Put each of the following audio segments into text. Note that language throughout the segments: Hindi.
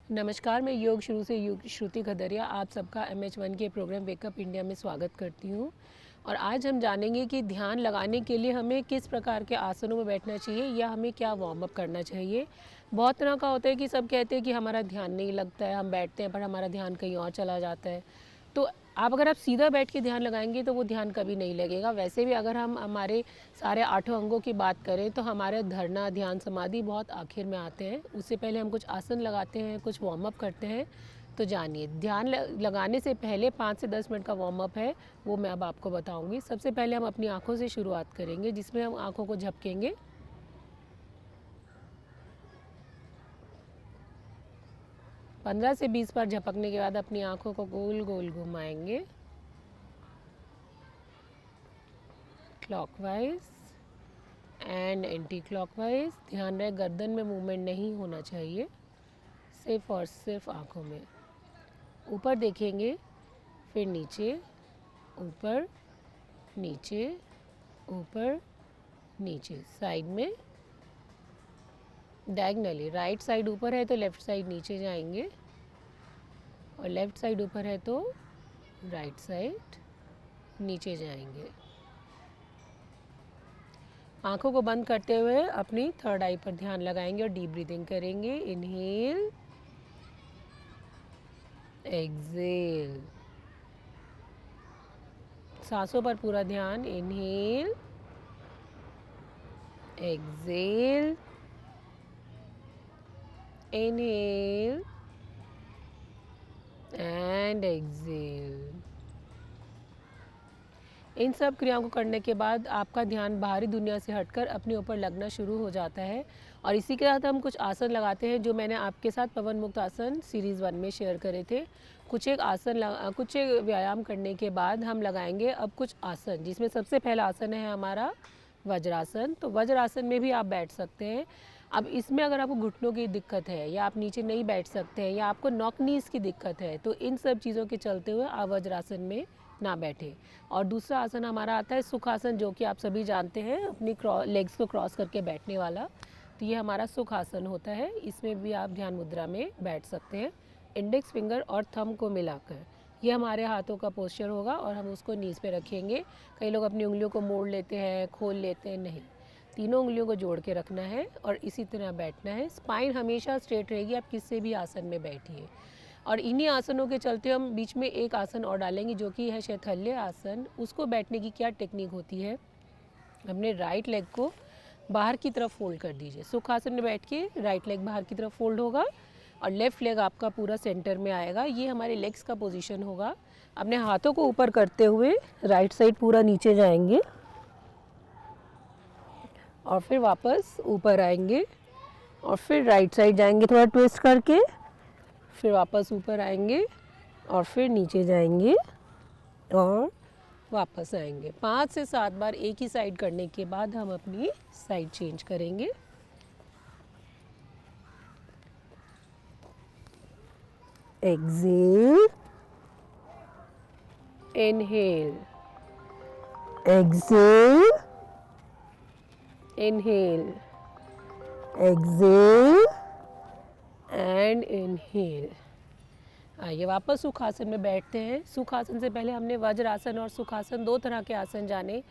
नमस्कार, मैं योग शुरू से योग श्रुति खदरिया आप सबका MH1 के प्रोग्राम वेकअप इंडिया में स्वागत करती हूँ। और आज हम जानेंगे कि ध्यान लगाने के लिए हमें किस प्रकार के आसनों में बैठना चाहिए या हमें क्या वार्म अप करना चाहिए। बहुत तरह का होता है कि सब कहते हैं कि हमारा ध्यान नहीं लगता है, हम बैठते हैं पर हमारा ध्यान कहीं और चला जाता है। तो अगर आप सीधा बैठ के ध्यान लगाएंगे तो वो ध्यान कभी नहीं लगेगा। वैसे भी अगर हम हमारे सारे 8 अंगों की बात करें तो हमारे धरना, ध्यान, समाधि बहुत आखिर में आते हैं। उससे पहले हम कुछ आसन लगाते हैं, कुछ वार्म अप करते हैं। तो जानिए, ध्यान लगाने से पहले 5 से 10 मिनट का वार्म अप है, वो मैं अब आपको बताऊंगी। सबसे पहले हम अपनी आँखों से शुरुआत करेंगे, जिसमें हम आँखों को झपकेंगे। 15 से 20 बार झपकने के बाद अपनी आँखों को गोल गोल घुमाएंगे, क्लॉकवाइज एंड एंटी क्लॉकवाइज। ध्यान रहे गर्दन में मूवमेंट नहीं होना चाहिए, सिर्फ और सिर्फ आँखों में। ऊपर देखेंगे, फिर नीचे, ऊपर नीचे, ऊपर नीचे। साइड में डायगनली, राइट साइड ऊपर है तो लेफ़्ट साइड नीचे जाएंगे, और लेफ़्ट साइड ऊपर है तो राइट साइड नीचे जाएंगे। आँखों को बंद करते हुए अपनी थर्ड आई पर ध्यान लगाएंगे और डीप ब्रीदिंग करेंगे। Inhale, exhale. सांसों पर पूरा ध्यान। Inhale, exhale, inhale and exhale. इन सब क्रियाओं को करने के बाद आपका ध्यान बाहरी दुनिया से हटकर अपने ऊपर लगना शुरू हो जाता है। और इसी के साथ हम कुछ आसन लगाते हैं जो मैंने आपके साथ पवन मुक्त आसन सीरीज़ 1 में शेयर करे थे। कुछ एक व्यायाम करने के बाद हम लगाएंगे अब कुछ आसन, जिसमें सबसे पहला आसन है हमारा वज्रासन। तो वज्रासन में भी आप बैठ सकते हैं। अब इसमें अगर आपको घुटनों की दिक्कत है, या आप नीचे नहीं बैठ सकते हैं, या आपको नॉक नीज की दिक्कत है, तो इन सब चीज़ों के चलते हुए आप वज्रासन में ना बैठे। और दूसरा आसन हमारा आता है सुखासन, जो कि आप सभी जानते हैं, अपनी लेग्स को क्रॉस करके बैठने वाला। तो ये हमारा सुखासन होता है। इसमें भी आप ध्यान मुद्रा में बैठ सकते हैं, इंडेक्स फिंगर और थंब को मिलाकर। ये हमारे हाथों का पोस्चर होगा और हम उसको नीज पे रखेंगे। कई लोग अपनी उंगलियों को मोड़ लेते हैं, खोल लेते हैं, नहीं, तीनों उंगलियों को जोड़ के रखना है और इसी तरह बैठना है। स्पाइन हमेशा स्ट्रेट रहेगी, आप किसी भी आसन में बैठिए। और इन्हीं आसनों के चलते हम बीच में एक आसन और डालेंगे, जो कि है शैथल्य आसन। उसको बैठने की क्या टेक्निक होती है, अपने राइट लेग को बाहर की तरफ फोल्ड कर दीजिए। सुखासन में बैठ के राइट लेग बाहर की तरफ फोल्ड होगा और लेफ़्ट लेग आपका पूरा सेंटर में आएगा। ये हमारे लेग्स का पोजीशन होगा। अपने हाथों को ऊपर करते हुए राइट साइड पूरा नीचे जाएंगे और फिर वापस ऊपर आएंगे और फिर राइट साइड जाएंगे थोड़ा ट्विस्ट करके, फिर वापस ऊपर आएंगे और फिर नीचे जाएंगे और वापस आएंगे। 5 से 7 बार एक ही साइड करने के बाद हम अपनी साइड चेंज करेंगे। Exhale, inhale, exhale, inhale, exhale and inhale. आइए वापस सुखासन में बैठते हैं। सुखासन से पहले हमने वज्रासन और सुखासन, 2 तरह के आसन जाने।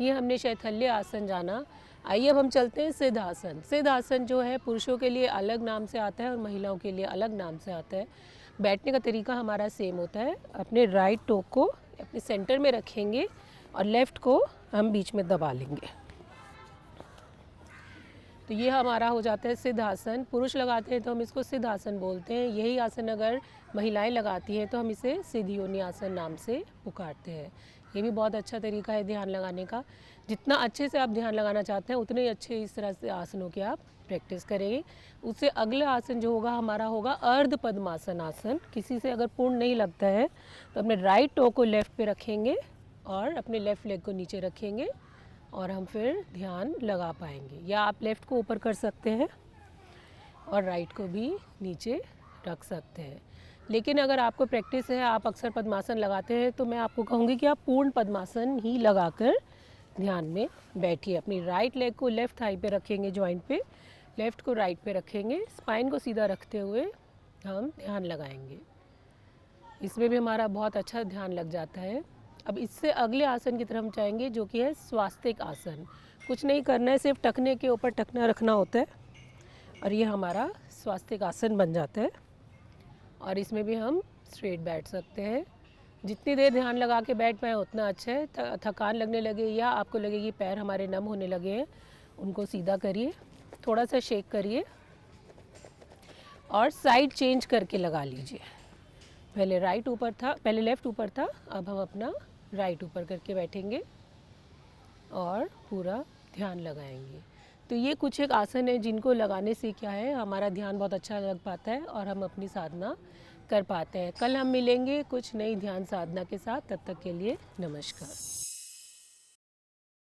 ये हमने शैथल्य आसन जाना। आइए अब हम चलते हैं सिद्धासन। सिद्धासन जो है पुरुषों के लिए अलग नाम से आता है और महिलाओं के लिए अलग नाम से आता है। बैठने का तरीका हमारा सेम होता है। अपने राइट टो को अपने सेंटर में रखेंगे और लेफ़्ट को हम बीच में दबा लेंगे। तो ये हमारा हो जाता है सिद्धासन। पुरुष लगाते हैं तो हम इसको सिद्धासन बोलते हैं। यही आसन अगर महिलाएं लगाती हैं तो हम इसे सिद्धियोनि आसन नाम से पुकारते हैं। ये भी बहुत अच्छा तरीका है ध्यान लगाने का। जितना अच्छे से आप ध्यान लगाना चाहते हैं उतने ही अच्छे इस तरह से आसनों की आप प्रैक्टिस करेंगे। उससे अगला आसन जो होगा हमारा होगा अर्ध पद्मासन आसन। किसी से अगर पूर्ण नहीं लगता है तो अपने राइट टो को लेफ़्ट पे रखेंगे और अपने लेफ़्ट लेग को नीचे रखेंगे और हम फिर ध्यान लगा पाएंगे। या आप लेफ़्ट को ऊपर कर सकते हैं और राइट को भी नीचे रख सकते हैं। लेकिन अगर आपको प्रैक्टिस है, आप अक्सर पद्मासन लगाते हैं, तो मैं आपको कहूँगी कि आप पूर्ण पद्मासन ही लगाकर ध्यान में बैठिए। अपनी राइट लेग को लेफ़्ट थाई पे रखेंगे, जॉइंट पे, लेफ़्ट को राइट पे रखेंगे, स्पाइन को सीधा रखते हुए हम ध्यान लगाएंगे। इसमें भी हमारा बहुत अच्छा ध्यान लग जाता है। अब इससे अगले आसन की तरफ हम जाएंगे, जो कि है स्वास्तिक आसन। कुछ नहीं करना है, सिर्फ टखने के ऊपर टखना रखना होता है और ये हमारा स्वास्तिक आसन बन जाता है। और इसमें भी हम स्ट्रेट बैठ सकते हैं। जितनी देर ध्यान लगा के बैठ पाएँ उतना अच्छा है। थकान लगने लगे या आपको लगे कि पैर हमारे नम होने लगे हैं, उनको सीधा करिए, थोड़ा सा शेक करिए और साइड चेंज करके लगा लीजिए। पहले राइट ऊपर था, पहले लेफ़्ट ऊपर था, अब हम अपना राइट ऊपर करके बैठेंगे और पूरा ध्यान लगाएंगे। तो ये कुछ एक आसन है जिनको लगाने से क्या है, हमारा ध्यान बहुत अच्छा लग पाता है और हम अपनी साधना कर पाते हैं। कल हम मिलेंगे कुछ नई ध्यान साधना के साथ। तब तक के लिए नमस्कार।